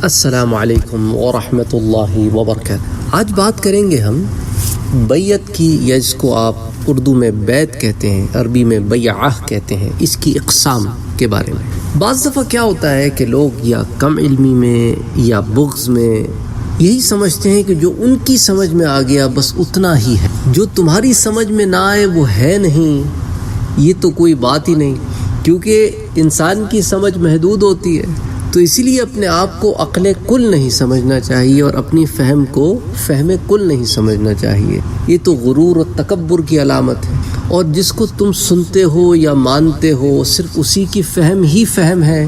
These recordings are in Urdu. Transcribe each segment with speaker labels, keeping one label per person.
Speaker 1: السلام علیکم ورحمۃ اللہ وبرکاتہ۔ آج بات کریں گے ہم بیعت کی، یا جس کو آپ اردو میں بیعت کہتے ہیں، عربی میں بیعہ کہتے ہیں، اس کی اقسام کے بارے میں۔ بعض دفعہ کیا ہوتا ہے کہ لوگ یا کم علمی میں یا بغض میں یہی سمجھتے ہیں کہ جو ان کی سمجھ میں آ گیا بس اتنا ہی ہے، جو تمہاری سمجھ میں نہ آئے وہ ہے نہیں، یہ تو کوئی بات ہی نہیں، کیونکہ انسان کی سمجھ محدود ہوتی ہے۔ تو اسی لیے اپنے آپ کو عقل کل نہیں سمجھنا چاہیے اور اپنی فہم کو فہم کل نہیں سمجھنا چاہیے۔ یہ تو غرور و تکبر کی علامت ہے، اور جس کو تم سنتے ہو یا مانتے ہو صرف اسی کی فہم ہی فہم ہے،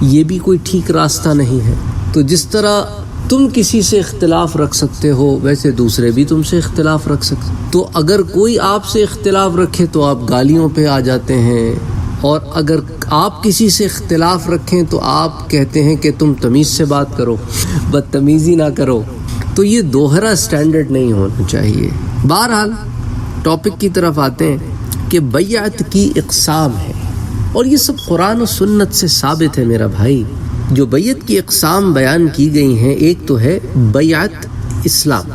Speaker 1: یہ بھی کوئی ٹھیک راستہ نہیں ہے۔ تو جس طرح تم کسی سے اختلاف رکھ سکتے ہو، ویسے دوسرے بھی تم سے اختلاف رکھ سکتے۔ تو اگر کوئی آپ سے اختلاف رکھے تو آپ گالیوں پہ آ جاتے ہیں، اور اگر آپ کسی سے اختلاف رکھیں تو آپ کہتے ہیں کہ تم تمیز سے بات کرو، بدتمیزی نہ کرو۔ تو یہ دوہرا سٹینڈرڈ نہیں ہونا چاہیے۔ بہرحال ٹاپک کی طرف آتے ہیں کہ بیعت کی اقسام ہے، اور یہ سب قرآن و سنت سے ثابت ہے میرا بھائی۔ جو بیعت کی اقسام بیان کی گئی ہیں، ایک تو ہے بیعت اسلام،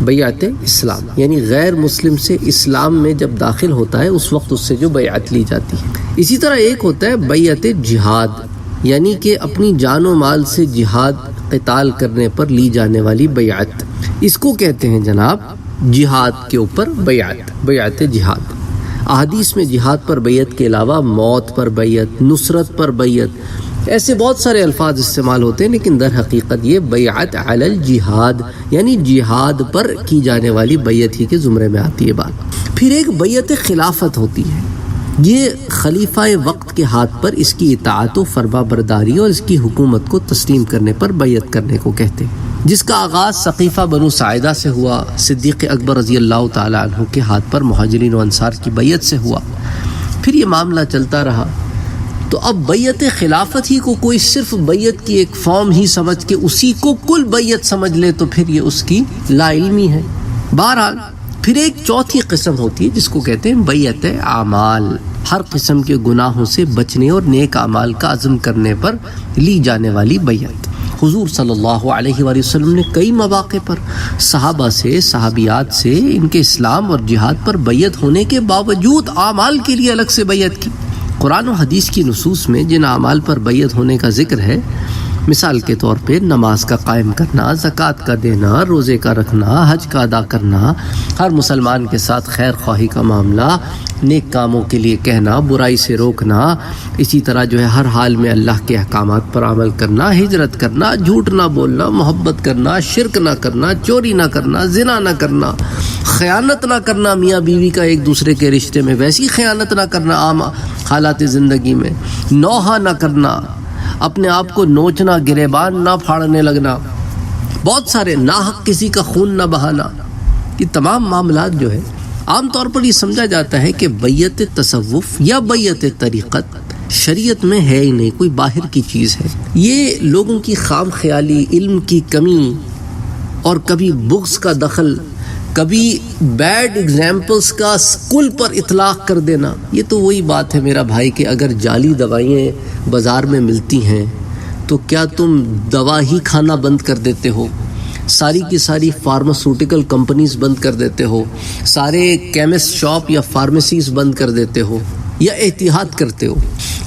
Speaker 1: بیعت اسلام یعنی غیر مسلم سے اسلام میں جب داخل ہوتا ہے اس وقت اس سے جو بیعت لی جاتی ہے۔ اسی طرح ایک ہوتا ہے بیعت جہاد، یعنی کہ اپنی جان و مال سے جہاد قتال کرنے پر لی جانے والی بیعت، اس کو کہتے ہیں جناب جہاد کے اوپر بیعت، بیعت جہاد۔ احادیث میں جہاد پر بیعت کے علاوہ موت پر بیعت، نصرت پر بیعت، ایسے بہت سارے الفاظ استعمال ہوتے ہیں، لیکن در حقیقت یہ بیعت علی الجہاد یعنی جہاد پر کی جانے والی بیعت ہی کے زمرے میں آتی ہے بات۔ پھر ایک بیعت خلافت ہوتی ہے، یہ خلیفہ وقت کے ہاتھ پر اس کی اطاعت و فرما برداری اور اس کی حکومت کو تسلیم کرنے پر بیعت کرنے کو کہتے ہیں، جس کا آغاز سقیفہ بنو ساعدہ سے ہوا، صدیق اکبر رضی اللہ تعالی عنہ کے ہاتھ پر مہاجرین و انصار کی بیعت سے ہوا، پھر یہ معاملہ چلتا رہا۔ تو اب بیعت خلافت ہی کو کوئی صرف بیعت کی ایک فارم ہی سمجھ کے اسی کو کل بیعت سمجھ لے تو پھر یہ اس کی لا علمی ہے۔ بہرحال پھر ایک چوتھی قسم ہوتی ہے جس کو کہتے ہیں بیعت اعمال، ہر قسم کے گناہوں سے بچنے اور نیک اعمال کا عزم کرنے پر لی جانے والی بیعت۔ حضور صلی اللہ علیہ وآلہ وسلم نے کئی مواقع پر صحابہ سے، صحابیات سے ان کے اسلام اور جہاد پر بیعت ہونے کے باوجود اعمال کے لیے الگ سے بیعت کی۔ قرآن و حدیث کی نصوص میں جن اعمال پر بیعت ہونے کا ذکر ہے، مثال کے طور پہ نماز کا قائم کرنا، زکوٰۃ کا دینا، روزے کا رکھنا، حج کا ادا کرنا، ہر مسلمان کے ساتھ خیر خواہی کا معاملہ، نیک کاموں کے لیے کہنا، برائی سے روکنا، اسی طرح جو ہے ہر حال میں اللہ کے احکامات پر عمل کرنا، ہجرت کرنا، جھوٹ نہ بولنا، محبت کرنا، شرک نہ کرنا، چوری نہ کرنا، زنا نہ کرنا، خیانت نہ کرنا، میاں بیوی کا ایک دوسرے کے رشتے میں ویسی خیانت نہ کرنا، عام حالات زندگی میں نوحہ نہ کرنا، اپنے آپ کو نوچنا، گریبان نہ پھاڑنے لگنا، بہت سارے ناحق کسی کا خون نہ بہانا، یہ تمام معاملات جو ہے عام طور پر یہ سمجھا جاتا ہے کہ بیعت تصوف یا بیعت طریقت شریعت میں ہے ہی نہیں، کوئی باہر کی چیز ہے۔ یہ لوگوں کی خام خیالی، علم کی کمی، اور کبھی بغض کا دخل، کبھی بیڈ ایگزامپلس کا اسکول پر اطلاق کر دینا، یہ تو وہی بات ہے میرا بھائی کہ اگر جعلی دوائیں بازار میں ملتی ہیں تو کیا تم دوا ہی کھانا بند کر دیتے ہو؟ ساری کی ساری فارماسیوٹیکل کمپنیز بند کر دیتے ہو، سارے کیمسٹ شاپ یا فارمیسیز بند کر دیتے ہو، یا احتیاط کرتے ہو؟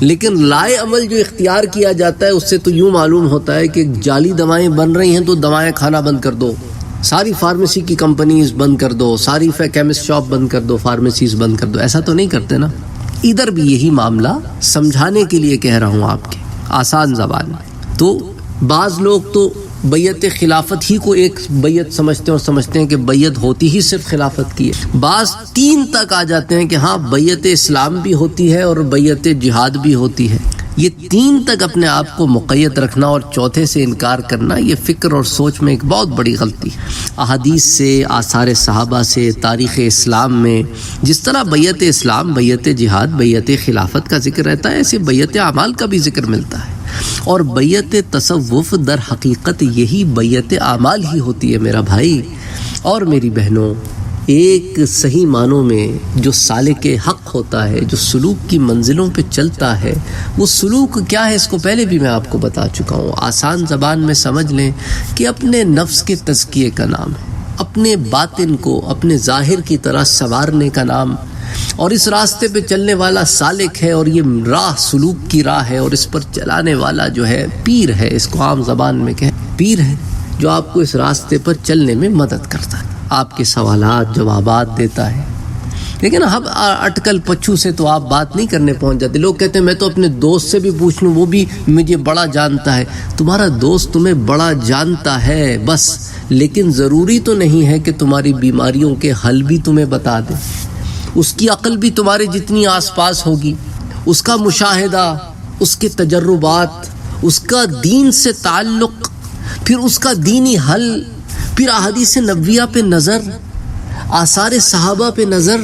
Speaker 1: لیکن لائے عمل جو اختیار کیا جاتا ہے اس سے تو یوں معلوم ہوتا ہے کہ جعلی دوائیں بن رہی ہیں تو دوائیں کھانا بند کر دو، ساری فارمیسی کی کمپنیز بند کر دو، ساری کیمسٹ شاپ بند کر دو، فارمیسیز بند کر دو۔ ایسا تو نہیں کرتے نا۔ ادھر بھی یہی معاملہ سمجھانے کے لیے کہہ رہا ہوں آپ کے آسان زبان میں۔ تو بعض لوگ تو بیعت خلافت ہی کو ایک بیعت سمجھتے ہیں اور سمجھتے ہیں کہ بیعت ہوتی ہی صرف خلافت کی ہے۔ بعض 3 تک آ جاتے ہیں کہ ہاں بیعت اسلام بھی ہوتی ہے اور بیعت جہاد بھی ہوتی ہے۔ یہ 3 تک اپنے آپ کو مقید رکھنا اور چوتھے سے انکار کرنا، یہ فکر اور سوچ میں ایک بہت بڑی غلطی ہے۔ احادیث سے، آثار صحابہ سے، تاریخ اسلام میں جس طرح بیعت اسلام، بیعت جہاد، بیعت خلافت کا ذکر رہتا ہے، ایسے بیعت اعمال کا بھی ذکر ملتا ہے۔ اور بیعت تصوف در حقیقت یہی بیعت اعمال ہی ہوتی ہے میرا بھائی اور میری بہنوں۔ ایک صحیح معنوں میں جو سالک حق ہوتا ہے، جو سلوک کی منزلوں پہ چلتا ہے، وہ سلوک کیا ہے اس کو پہلے بھی میں آپ کو بتا چکا ہوں۔ آسان زبان میں سمجھ لیں کہ اپنے نفس کے تزکیے کا نام ہے، اپنے باطن کو اپنے ظاہر کی طرح سنوارنے کا نام، اور اس راستے پہ چلنے والا سالک ہے، اور یہ راہ سلوک کی راہ ہے، اور اس پر چلانے والا جو ہے پیر ہے، اس کو عام زبان میں کہیں پیر ہے، جو آپ کو اس راستے پر چلنے میں مدد کرتا ہے، آپ کے سوالات جوابات دیتا ہے۔ لیکن اب اٹکل پچھو سے تو آپ بات نہیں کرنے پہنچ جاتے۔ لوگ کہتے ہیں میں تو اپنے دوست سے بھی پوچھ لوں، وہ بھی مجھے بڑا جانتا ہے۔ تمہارا دوست تمہیں بڑا جانتا ہے بس، لیکن ضروری تو نہیں ہے کہ تمہاری بیماریوں کے حل بھی تمہیں بتا دے۔ اس کی عقل بھی تمہارے جتنی آس پاس ہوگی، اس کا مشاہدہ، اس کے تجربات، اس کا دین سے تعلق، پھر اس کا دینی حل، پھر احادیث نبویہ پہ نظر، آثار صحابہ پہ نظر،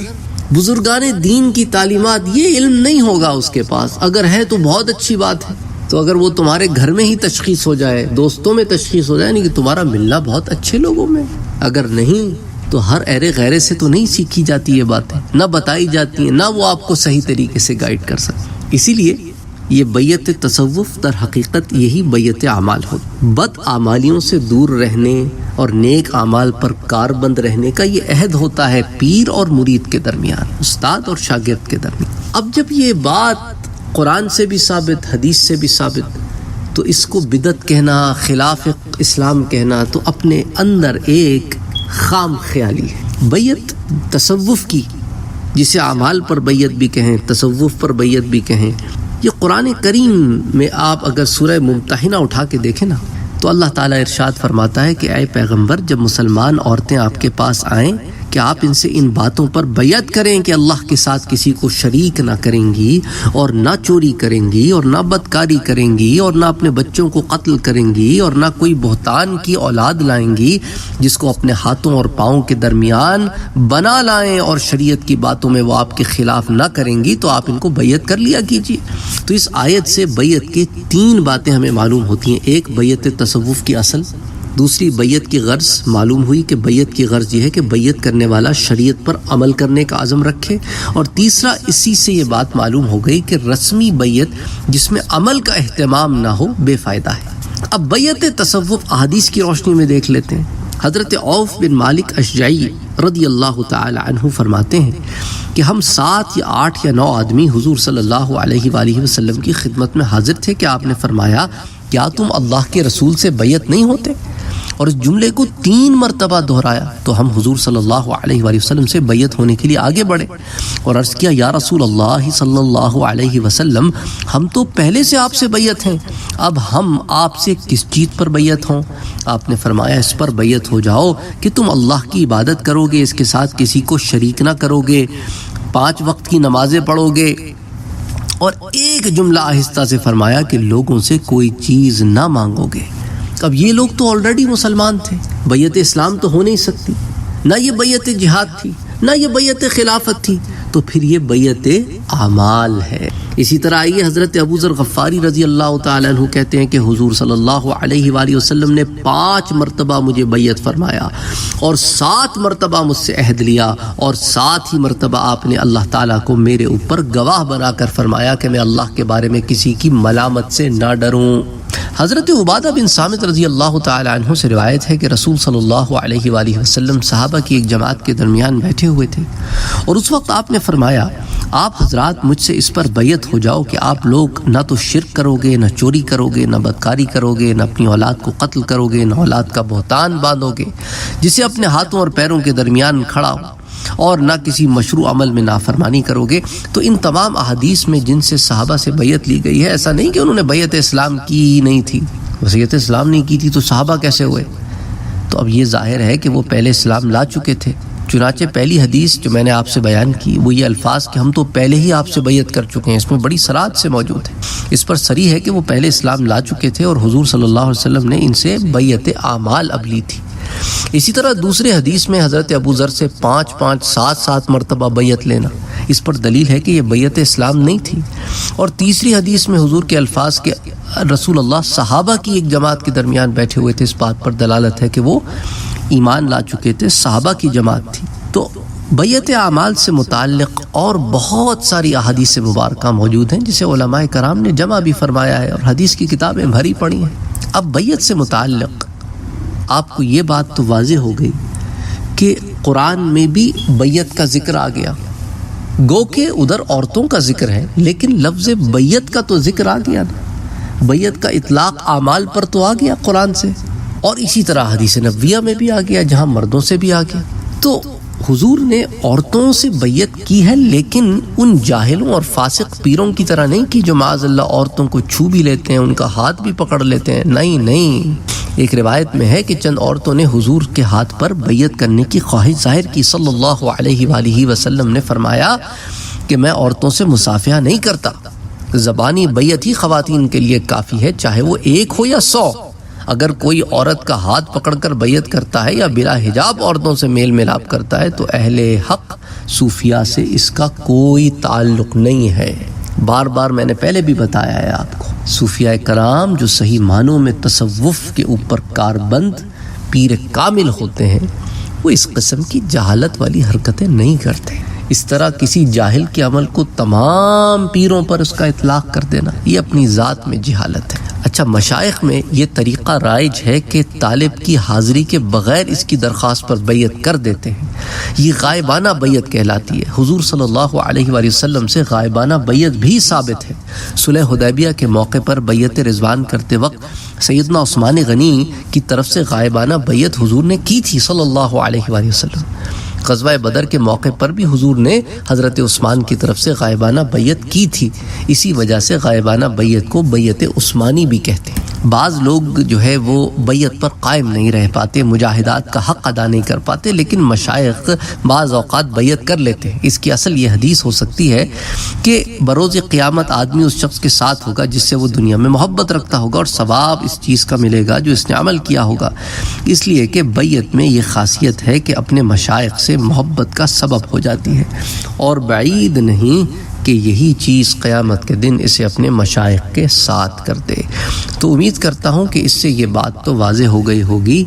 Speaker 1: بزرگان دین کی تعلیمات، یہ علم نہیں ہوگا اس کے پاس۔ اگر ہے تو بہت اچھی بات ہے، تو اگر وہ تمہارے گھر میں ہی تشخیص ہو جائے، دوستوں میں تشخیص ہو جائے، نہیں کہ تمہارا ملنا بہت اچھے لوگوں میں، اگر نہیں تو ہر ایرے غیرے سے تو نہیں سیکھی جاتی یہ باتیں، نہ بتائی جاتی ہیں، نہ وہ آپ کو صحیح طریقے سے گائیڈ کر سکتے۔ اسی لیے یہ بیعت تصوف در حقیقت یہی بیعت اعمال ہو، بد اعمالیوں سے دور رہنے اور نیک اعمال پر کاربند رہنے کا یہ عہد ہوتا ہے پیر اور مرید کے درمیان، استاد اور شاگرد کے درمیان۔ اب جب یہ بات قرآن سے بھی ثابت، حدیث سے بھی ثابت، تو اس کو بدعت کہنا، خلاف اسلام کہنا تو اپنے اندر ایک خام خیالی ہے۔ بیعت تصوف کی، جسے اعمال پر بیعت بھی کہیں، تصوف پر بیعت بھی کہیں، یہ قرآن کریم میں آپ اگر سورہ ممتحنہ اٹھا کے دیکھیں نا، تو اللہ تعالیٰ ارشاد فرماتا ہے کہ اے پیغمبر، جب مسلمان عورتیں آپ کے پاس آئیں کہ آپ ان سے ان باتوں پر بیعت کریں کہ اللہ کے ساتھ کسی کو شریک نہ کریں گی، اور نہ چوری کریں گی، اور نہ بدکاری کریں گی، اور نہ اپنے بچوں کو قتل کریں گی، اور نہ کوئی بہتان کی اولاد لائیں گی جس کو اپنے ہاتھوں اور پاؤں کے درمیان بنا لائیں، اور شریعت کی باتوں میں وہ آپ کے خلاف نہ کریں گی، تو آپ ان کو بیعت کر لیا کیجیے۔ تو اس آیت سے بیعت کے 3 باتیں ہمیں معلوم ہوتی ہیں۔ ایک، بیعت تصوف کی اصل، دوسری بیعت کی غرض معلوم ہوئی کہ بیعت کی غرض یہ ہے کہ بیعت کرنے والا شریعت پر عمل کرنے کا عزم رکھے، اور تیسرا اسی سے یہ بات معلوم ہو گئی کہ رسمی بیعت جس میں عمل کا اہتمام نہ ہو بے فائدہ ہے۔ اب بیعت تصوف احادیث کی روشنی میں دیکھ لیتے ہیں۔ حضرت عوف بن مالک اشجعی رضی اللہ تعالی عنہ فرماتے ہیں کہ ہم 7 یا 8 یا 9 آدمی حضور صلی اللہ علیہ وآلہ وسلم کی خدمت میں حاضر تھے کہ آپ نے فرمایا، کیا تم اللہ کے رسول سے بیعت نہیں ہوتے؟ اور اس جملے کو 3 مرتبہ دہرایا، تو ہم حضور صلی اللہ علیہ وآلہ وسلم سے بیعت ہونے کے لیے آگے بڑھے اور عرض کیا، یا رسول اللہ صلی اللہ علیہ وسلم، ہم تو پہلے سے آپ سے بیعت ہیں، اب ہم آپ سے کس چیز پر بیعت ہوں؟ آپ نے فرمایا، اس پر بیعت ہو جاؤ کہ تم اللہ کی عبادت کرو گے، اس کے ساتھ کسی کو شریک نہ کرو گے، 5 وقت کی نمازیں پڑھو گے، اور ایک جملہ آہستہ سے فرمایا کہ لوگوں سے کوئی چیز نہ مانگو گے۔ اب یہ لوگ تو آلریڈی مسلمان تھے، بیعت اسلام تو ہو نہیں سکتی، نہ یہ بیعت جہاد تھی، نہ یہ بیعت خلافت تھی، تو پھر یہ بیعت اعمال ہے۔ اسی طرح آئیے حضرت ابو ذر غفاری رضی اللہ تعالیٰ عنہ کہتے ہیں کہ حضور صلی اللہ علیہ وآلہ وسلم نے 5 مرتبہ مجھے بیعت فرمایا، اور 7 مرتبہ مجھ سے عہد لیا، اور 7 ہی مرتبہ آپ نے اللہ تعالیٰ کو میرے اوپر گواہ بنا کر فرمایا کہ میں اللہ کے بارے میں کسی کی ملامت سے نہ ڈروں۔ حضرت عبادہ بن صامت رضی اللہ تعالی عنہ سے روایت ہے کہ رسول صلی اللہ علیہ وآلہ وسلم صحابہ کی ایک جماعت کے درمیان بیٹھے ہوئے تھے، اور اس وقت آپ نے فرمایا، آپ حضرات مجھ سے اس پر بیعت ہو جاؤ کہ آپ لوگ نہ تو شرک کرو گے، نہ چوری کرو گے، نہ بدکاری کرو گے، نہ اپنی اولاد کو قتل کرو گے، نہ اولاد کا بہتان باندھو گے جسے اپنے ہاتھوں اور پیروں کے درمیان کھڑا ہو، اور نہ کسی مشروع عمل میں نافرمانی کرو گے۔ تو ان تمام احادیث میں جن سے صحابہ سے بیعت لی گئی ہے، ایسا نہیں کہ انہوں نے بیعت اسلام کی نہیں تھی، بیعت اسلام نہیں کی تھی تو صحابہ کیسے ہوئے؟ تو اب یہ ظاہر ہے کہ وہ پہلے اسلام لا چکے تھے۔ چنانچہ پہلی حدیث جو میں نے آپ سے بیان کی وہ یہ الفاظ کہ ہم تو پہلے ہی آپ سے بیعت کر چکے ہیں، اس میں بڑی صراحت سے موجود ہے، اس پر صریح ہے کہ وہ پہلے اسلام لا چکے تھے، اور حضور صلی اللہ علیہ وسلم نے ان سے بیعت اعمال اب لی تھی۔ اسی طرح دوسرے حدیث میں حضرت ابو ذر سے 5 7 مرتبہ بیعت لینا، اس پر دلیل ہے کہ یہ بیعت اسلام نہیں تھی۔ اور تیسری حدیث میں حضور کے الفاظ کے رسول اللہ صحابہ کی ایک جماعت کے درمیان بیٹھے ہوئے تھے، اس بات پر دلالت ہے کہ وہ ایمان لا چکے تھے، صحابہ کی جماعت تھی۔ تو بیعت اعمال سے متعلق اور بہت ساری احادیث مبارکہ موجود ہیں جسے علماء کرام نے جمع بھی فرمایا ہے اور حدیث کی کتابیں بھری پڑی ہیں۔ اب بیعت سے متعلق آپ کو یہ بات تو واضح ہو گئی کہ قرآن میں بھی بیعت کا ذکر آ گیا، گو کہ ادھر عورتوں کا ذکر ہے لیکن لفظ بیعت کا تو ذکر آ گیا نا، بیعت کا اطلاق اعمال پر تو آ گیا قرآن سے، اور اسی طرح حدیث نبویہ میں بھی آ گیا جہاں مردوں سے بھی آ گیا۔ تو حضور نے عورتوں سے بیعت کی ہے لیکن ان جاہلوں اور فاسق پیروں کی طرح نہیں کہ جو معاذ اللہ عورتوں کو چھو بھی لیتے ہیں، ان کا ہاتھ بھی پکڑ لیتے ہیں، نہیں۔ ایک روایت میں ہے کہ چند عورتوں نے حضور کے ہاتھ پر بیعت کرنے کی خواہش ظاہر کی۔ صلی اللہ علیہ وآلہ وسلم نے فرمایا کہ میں عورتوں سے مصافحہ نہیں کرتا، زبانی بیعت ہی خواتین کے لیے کافی ہے، چاہے وہ 1 ہو یا 100۔ اگر کوئی عورت کا ہاتھ پکڑ کر بیعت کرتا ہے یا بلا حجاب عورتوں سے میل ملاپ کرتا ہے تو اہل حق صوفیاء سے اس کا کوئی تعلق نہیں ہے۔ بار بار میں نے پہلے بھی بتایا ہے آپ کو، صوفیاء کرام جو صحیح معنوں میں تصوف کے اوپر کاربند پیر کامل ہوتے ہیں وہ اس قسم کی جہالت والی حرکتیں نہیں کرتے۔ اس طرح کسی جاہل کے عمل کو تمام پیروں پر اس کا اطلاق کر دینا یہ اپنی ذات میں جہالت ہے۔ اچھا، مشائخ میں یہ طریقہ رائج ہے کہ طالب کی حاضری کے بغیر اس کی درخواست پر بیعت کر دیتے ہیں، یہ غائبانہ بیعت کہلاتی ہے۔ حضور صلی اللہ علیہ وآلہ وسلم سے غائبانہ بیعت بھی ثابت ہے۔ صلح حدیبیہ کے موقع پر بیعت رضوان کرتے وقت سیدنا عثمان غنی کی طرف سے غائبانہ بیعت حضور نے کی تھی صلی اللہ علیہ وآلہ وسلم۔ غزوہ بدر کے موقع پر بھی حضور نے حضرت عثمان کی طرف سے غائبانہ بیعت کی تھی، اسی وجہ سے غائبانہ بیعت کو بیعت عثمانی بھی کہتے ہیں۔ بعض لوگ جو ہے وہ بیعت پر قائم نہیں رہ پاتے، مجاہدات کا حق ادا نہیں کر پاتے، لیکن مشائخ بعض اوقات بیعت کر لیتے ہیں۔ اس کی اصل یہ حدیث ہو سکتی ہے کہ بروز قیامت آدمی اس شخص کے ساتھ ہوگا جس سے وہ دنیا میں محبت رکھتا ہوگا اور ثواب اس چیز کا ملے گا جو اس نے عمل کیا ہوگا۔ اس لیے کہ بیعت میں یہ خاصیت ہے کہ اپنے مشائخ سے محبت کا سبب ہو جاتی ہے، اور بعید نہیں کہ یہی چیز قیامت کے دن اسے اپنے مشائخ کے ساتھ کر دے۔ تو امید کرتا ہوں کہ اس سے یہ بات تو واضح ہو گئی ہوگی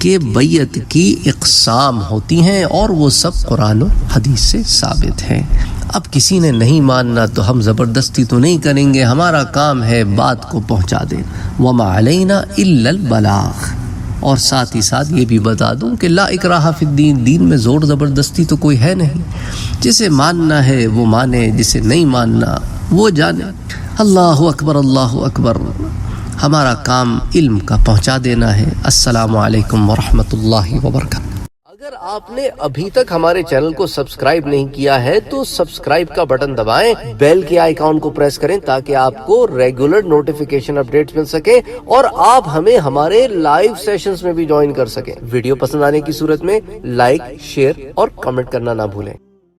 Speaker 1: کہ بیعت کی اقسام ہوتی ہیں اور وہ سب قرآن و حدیث سے ثابت ہیں۔ اب کسی نے نہیں ماننا تو ہم زبردستی تو نہیں کریں گے، ہمارا کام ہے بات کو پہنچا دینا، وَمَا عَلَيْنَا إِلَّا الْبَلَاغُ۔ اور ساتھ ہی ساتھ یہ بھی بتا دوں کہ لا اکراہ فی الدین، دین میں زور زبردستی تو کوئی ہے نہیں، جسے ماننا ہے وہ مانے، جسے نہیں ماننا وہ جانے۔ اللہ اکبر، اللہ اکبر۔ ہمارا کام علم کا پہنچا دینا ہے۔ السلام علیکم ورحمۃ اللہ وبرکاتہ۔ اگر آپ نے ابھی تک ہمارے چینل کو سبسکرائب نہیں کیا ہے تو سبسکرائب کا بٹن دبائیں، بیل کے آئیکن کو پریس کریں تاکہ آپ کو ریگولر نوٹیفیکیشن اپڈیٹس مل سکے اور آپ ہمیں ہمارے لائیو سیشنز میں بھی جوائن کر سکیں۔ ویڈیو پسند آنے کی صورت میں لائک، شیئر اور کمنٹ کرنا نہ بھولیں۔